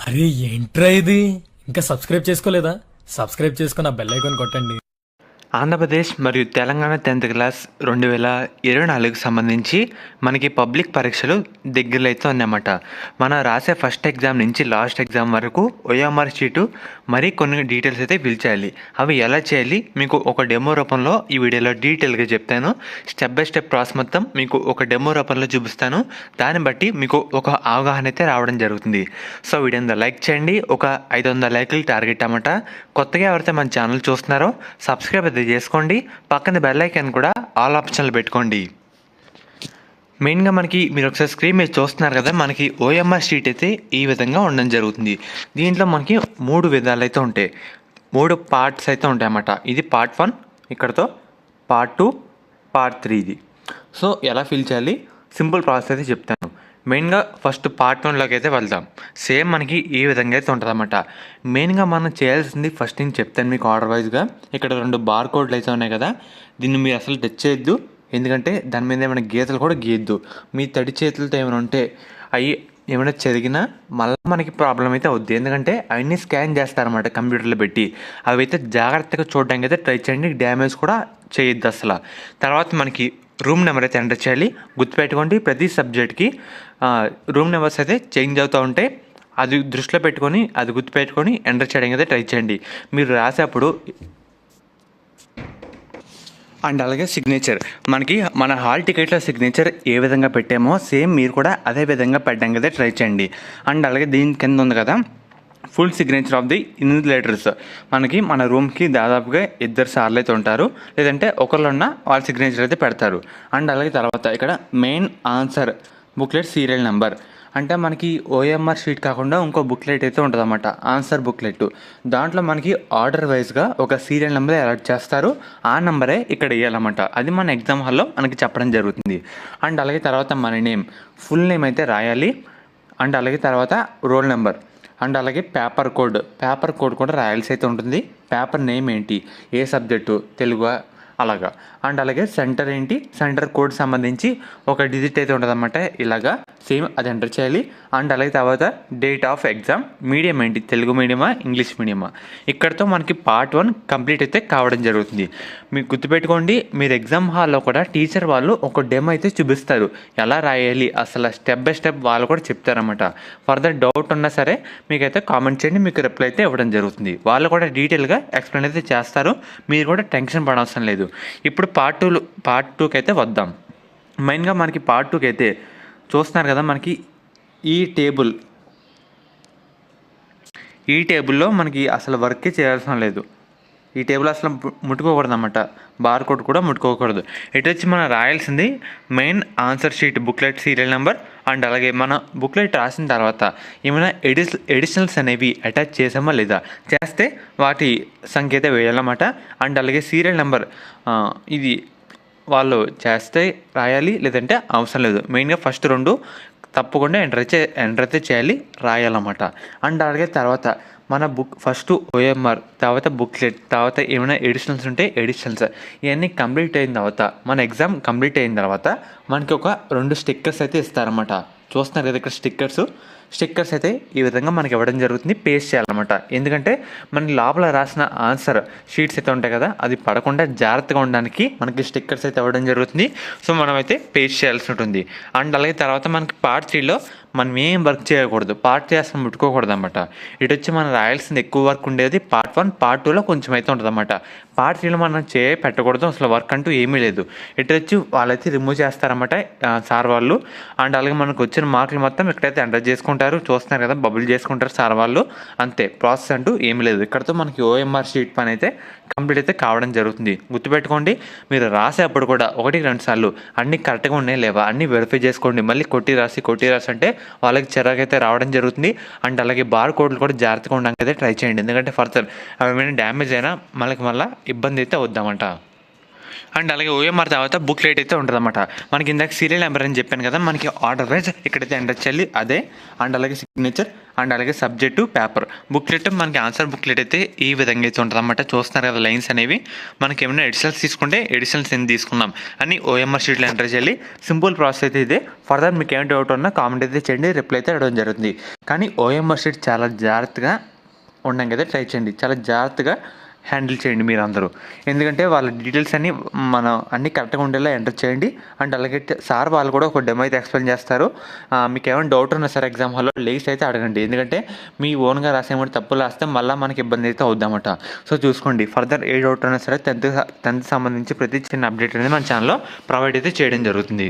అరే ఏంట్రా ఇది? ఇంకా సబ్స్క్రైబ్ చేసుకోలేదా? సబ్స్క్రైబ్ చేసుకుని ఆ బెల్ ఐకాన్ కొట్టండి. ఆంధ్రప్రదేశ్ మరియు తెలంగాణ 10th క్లాస్ 2024కి సంబంధించి మనకి పబ్లిక్ పరీక్షలు దగ్గరలో అయితే ఉన్నాయన్నమాట. మనం రాసే ఫస్ట్ ఎగ్జామ్ నుంచి లాస్ట్ ఎగ్జామ్ వరకు ఓఎంఆర్ షీటు మరి కొన్ని డీటెయిల్స్ అయితే ఫిల్ చేయాలి. అవి ఎలా చేయాలి మీకు ఒక డెమో రూపంలో ఈ వీడియోలో డీటెయిల్గా చెప్తాను. స్టెప్ బై స్టెప్ ప్రాసెస్ మొత్తం మీకు ఒక డెమో రూపంలో చూపిస్తాను. దాన్ని బట్టి మీకు ఒక అవగాహన అయితే రావడం జరుగుతుంది. సో వీడియోని లైక్ చేయండి. ఒక 500 లైక్లు టార్గెట్ అన్నమాట. కొత్తగా ఎవరైతే మన ఛానల్ చూస్తున్నారో సబ్స్క్రైబ్ అయితే చేసుకోండి. పక్కన బెల్ ఐకాన్ కూడా ఆల్ ఆప్షన్లు పెట్టుకోండి. మెయిన్గా మనకి మీరు ఒకసారి స్క్రీన్ మీద చూస్తున్నారు కదా, మనకి ఓఎంఆర్ షీట్ అయితే ఈ విధంగా ఉండడం జరుగుతుంది. దీంట్లో మనకి 3 విధాలు అయితే ఉంటాయి, 3 పార్ట్స్ అయితే ఉంటాయి అన్నమాట. ఇది పార్ట్ 1, ఇక్కడతో పార్ట్ 2, పార్ట్ 3 ఇది. సో ఎలా ఫిల్ చేయాలి సింపుల్ ప్రాసెస్ అయితే చెప్తాను. మెయిన్గా ఫస్ట్ పార్ట్ 1లోకి అయితే వెళ్దాం. సేమ్ మనకి ఈ విధంగా అయితే ఉంటుంది అన్నమాట. మెయిన్గా మనం చేయాల్సింది ఫస్ట్ నేను చెప్తాను మీకు ఆర్డర్ వైజ్గా. ఇక్కడ 2 బార్ కోడ్లు అయితే ఉన్నాయి కదా, దీన్ని మీరు అసలు టచ్ చేయొద్దు. ఎందుకంటే దాని మీద ఏమైనా గీతలు కూడా గీయద్దు. మీ తడి చేతులతో ఏమైనా ఉంటే అవి ఏమైనా చెరిగినా మళ్ళీ మనకి ప్రాబ్లం అయితే అవుద్ది. ఎందుకంటే అవన్నీ స్కాన్ చేస్తారన్నమాట కంప్యూటర్లో పెట్టి. అవి అయితే జాగ్రత్తగా చూడడానికి అయితే ట్రై చేయండి, డ్యామేజ్ కూడా చేయొద్దు అసలు. తర్వాత మనకి రూమ్ నెంబర్ అయితే ఎంటర్ చేయాలి. గుర్తుపెట్టుకోండి, ప్రతి సబ్జెక్ట్కి రూమ్ నెంబర్స్ అయితే చేంజ్ అవుతూ ఉంటాయి. అది దృష్టిలో పెట్టుకొని అది గుర్తుపెట్టుకొని ఎంటర్ చేయడానికి అయితే ట్రై చేయండి. మీరు రాసేప్పుడు అండ్ అలాగే సిగ్నేచర్, మనకి మన హాల్ టికెట్లో సిగ్నేచర్ ఏ విధంగా పెట్టామో సేమ్ మీరు కూడా అదే విధంగా పెట్టడానికి అయితే ట్రై చేయండి. అండ్ అలాగే దీని కింద ఉంది కదా full signature of the invigilators. మనకి మన రూమ్కి దాదాపుగా 2 సార్లు అయితే ఉంటారు, లేదంటే ఒకళ్ళు ఉన్న వాళ్ళ సిగ్నేచర్ అయితే పెడతారు. అండ్ అలాగే తర్వాత ఇక్కడ main answer booklet serial number, అంటే మనకి ఓఎంఆర్ షీట్ కాకుండా ఇంకో బుక్లెట్ అయితే ఉంటుంది అన్నమాట, ఆన్సర్ బుక్లెట్. దాంట్లో మనకి ఆర్డర్ వైజ్గా ఒక సీరియల్ నెంబర్ అలాట్ చేస్తారు. ఆ నెంబరే ఇక్కడ వేయాలన్నమాట. అది మన ఎగ్జామ్ హాల్లో మనకి చెప్పడం జరుగుతుంది. అండ్ అలాగే తర్వాత మన నేమ్, ఫుల్ నేమ్ అయితే రాయాలి. అండ్ అలాగే తర్వాత రోల్ నెంబర్, అండ్ అలాగే పేపర్ కోడ్ కూడా రాయాల్సి అయితే ఉంటుంది. పేపర్ నేమ్ ఏంటి, ఏ సబ్జెక్టు, తెలుగు అలాగా. అండ్ అలాగే సెంటర్ ఏంటి, సెంటర్ కోడ్ సంబంధించి ఒక డిజిట్ అయితే ఉంటుందన్నమాట. ఇలాగా సేమ్ అది ఎంటర్ చేయాలి. అండ్ అలాగే తర్వాత డేట్ ఆఫ్ ఎగ్జామ్, మీడియం ఏంటి, తెలుగు మీడియమా ఇంగ్లీష్ మీడియమా. ఇక్కడతో మనకి పార్ట్ 1 కంప్లీట్ అయితే కావడం జరుగుతుంది. మీకు గుర్తుపెట్టుకోండి, మీరు ఎగ్జామ్ హాల్లో కూడా టీచర్ వాళ్ళు ఒక డెమో అయితే చూపిస్తారు, ఎలా రాయాలి అసలు స్టెప్ బై స్టెప్ వాళ్ళు కూడా చెప్తారన్నమాట. ఫర్దర్ డౌట్ ఉన్నా సరే మీకైతే కామెంట్ చేయండి, మీకు రిప్లై అయితే ఇవ్వడం జరుగుతుంది. వాళ్ళు కూడా డీటెయిల్గా ఎక్స్ప్లెయిన్ అయితే చేస్తారు, మీరు కూడా టెన్షన్ పడవసరం లేదు. ఇప్పుడు పార్ట్ 2కి అయితే వద్దాం. మెయిన్గా మనకి పార్ట్ 2కి అయితే చూస్తున్నారు కదా, మనకి ఈ టేబుల్లో మనకి అసలు వర్కే చేయాల్సిన లేదు. ఈ టేబుల్ అసలు ముట్టుకోకూడదు అన్నమాట, బార్ కోడ్ కూడా ముట్టుకోకూడదు. ఇటు వచ్చి మనం రాయాల్సింది main answer sheet booklet serial number. And అలాగే మన బుక్లెట్ రాసిన తర్వాత ఏమైనా ఎడిషనల్స్ అనేవి అటాచ్ చేసామా లేదా, చేస్తే వాటి సంఖ్య అయితే వేయాలన్నమాట. అండ్ అలాగే సీరియల్ నెంబర్ ఇది వాళ్ళు చేస్తే రాయాలి, లేదంటే అవసరం లేదు. మెయిన్గా ఫస్ట్ 2 తప్పకుండా ఎంటర్ అయితే చేయాలి, రాయాలన్నమాట. అండ్ అలాగే తర్వాత మన ఫస్ట్ ఓఎంఆర్, తర్వాత బుక్లెట్, తర్వాత ఏమైనా ఎడిషనల్స్ ఉంటే ఎడిషనల్స్, ఇవన్నీ కంప్లీట్ అయిన తర్వాత మన ఎగ్జామ్ కంప్లీట్ అయిన తర్వాత మనకి ఒక 2 స్టిక్కర్స్ అయితే ఇస్తారన్నమాట. చూస్తున్నారు కదా ఇక్కడ స్టిక్కర్స్ అయితే ఈ విధంగా మనకి ఇవ్వడం జరుగుతుంది. పేస్ట్ చేయాలన్నమాట. ఎందుకంటే మన లోపల రాసిన ఆన్సర్ షీట్స్ అయితే ఉంటాయి కదా, అది పడకుండా జాగ్రత్తగా ఉండడానికి మనకి స్టిక్కర్స్ అయితే ఇవ్వడం జరుగుతుంది. సో మనం అయితే పేస్ట్ చేయాల్సి ఉంటుంది. అండ్ అలాగే తర్వాత మనకి పార్ట్ 3లో మనం ఏం వర్క్ చేయకూడదు, పార్ట్ 3 అసలు ముట్టుకోకూడదు అనమాట. ఇటు వచ్చి మనం రాయాల్సింది ఎక్కువ వర్క్ ఉండేది పార్ట్ 1, పార్ట్ 2లో కొంచెం అయితే ఉంటుంది అన్నమాట. పార్ట్ 3లో మనం పెట్టకూడదు, అసలు వర్క్ అంటూ ఏమీ లేదు. ఇటు వచ్చి వాళ్ళైతే రిమూవ్ చేస్తారన్నమాట సార్ వాళ్ళు. అండ్ అలాగే మనకు వచ్చిన మార్కులు మొత్తం ఇక్కడైతే ఎంటర్ చేసుకుంటారు. చూస్తున్నారు కదా, బబుల్ చేసుకుంటారు సార్ వాళ్ళు. అంతే, ప్రాసెస్ అంటూ ఏమీ లేదు. ఇక్కడతో మనకి ఓఎంఆర్ షీట్ పని అయితే కంప్లీట్ అయితే కావడం జరుగుతుంది. గుర్తుపెట్టుకోండి, మీరు రాసేటప్పుడు కూడా 1-2 సార్లు అన్నీ కరెక్ట్గా ఉన్నాయి లేవా అన్నీ వెరిఫై చేసుకోండి. మళ్ళీ కొట్టి రాసి అంటే వాళ్ళకి చిరాకు అయితే రావడం జరుగుతుంది. అండ్ అలాగే బార్ కోడ్లు కూడా జాగ్రత్తగా ఉండడానికి అయితే ట్రై చేయండి, ఎందుకంటే ఫర్దర్ అవి ఏమైనా డ్యామేజ్ అయినా మళ్ళీ ఇబ్బంది అయితే వద్దామంట. అండ్ అలాగే ఓఎంఆర్ తర్వాత బుక్లెట్ అయితే ఉంటుందన్నమాట. మనకి ఇందాక సీరియల్ నెంబర్ అని చెప్పాను కదా, మనకి ఆర్డర్ వైజ్ ఇక్కడైతే ఎంటర్ చేయాలి అదే. అండ్ అలాగే సిగ్నేచర్ అండ్ అలాగే సబ్జెక్టు పేపర్. బుక్లెట్ మనకి ఆన్సర్ బుక్లెట్ అయితే ఈ విధంగా అయితే ఉంటుందన్నమాట. చూస్తున్నారు కదా లైన్స్ అనేవి. మనకి ఏమైనా ఎడిషనల్స్ తీసుకుంటే ఎడిషనల్స్ ఎన్ని తీసుకున్నాం అని ఓఎంఆర్ షీట్లో ఎంటర్ చేయాలి. సింపుల్ ప్రాసెస్ అయితే ఇదే. ఫర్దర్ మీకు ఏం డౌట్ ఉన్నా కామెంట్ అయితే చేయండి, రిప్లై అయితే ఇవ్వడం జరుగుతుంది. కానీ ఓఎంఆర్ షీట్ చాలా జాగ్రత్తగా ఉండడం కదా ట్రై చేయండి, చాలా జాగ్రత్తగా హ్యాండిల్ చేయండి మీరు అందరూ. ఎందుకంటే వాళ్ళ డీటెయిల్స్ అన్నీ మనం అన్నీ కరెక్ట్గా ఉండేలా ఎంటర్ చేయండి. అండ్ అలాగే సార్ వాళ్ళు కూడా ఒక డెమో అయితే ఎక్స్ప్లెయిన్ చేస్తారు. మీకు ఏమైనా డౌట్ ఉన్నా సార్ ఎగ్జామ్ హాల్లో లేస్ అయితే అడగండి. ఎందుకంటే మీ ఓన్గా రాసేమో తప్పులు రాస్తే మళ్ళీ మనకి ఇబ్బంది అయితే అవుద్దామట. సో చూసుకోండి, ఫర్దర్ ఏ డౌట్ ఉన్నా సరే టెన్త్ సంబంధించి ప్రతి చిన్న అప్డేట్ అనేది మన ఛానల్లో ప్రొవైడ్ అయితే చేయడం జరుగుతుంది.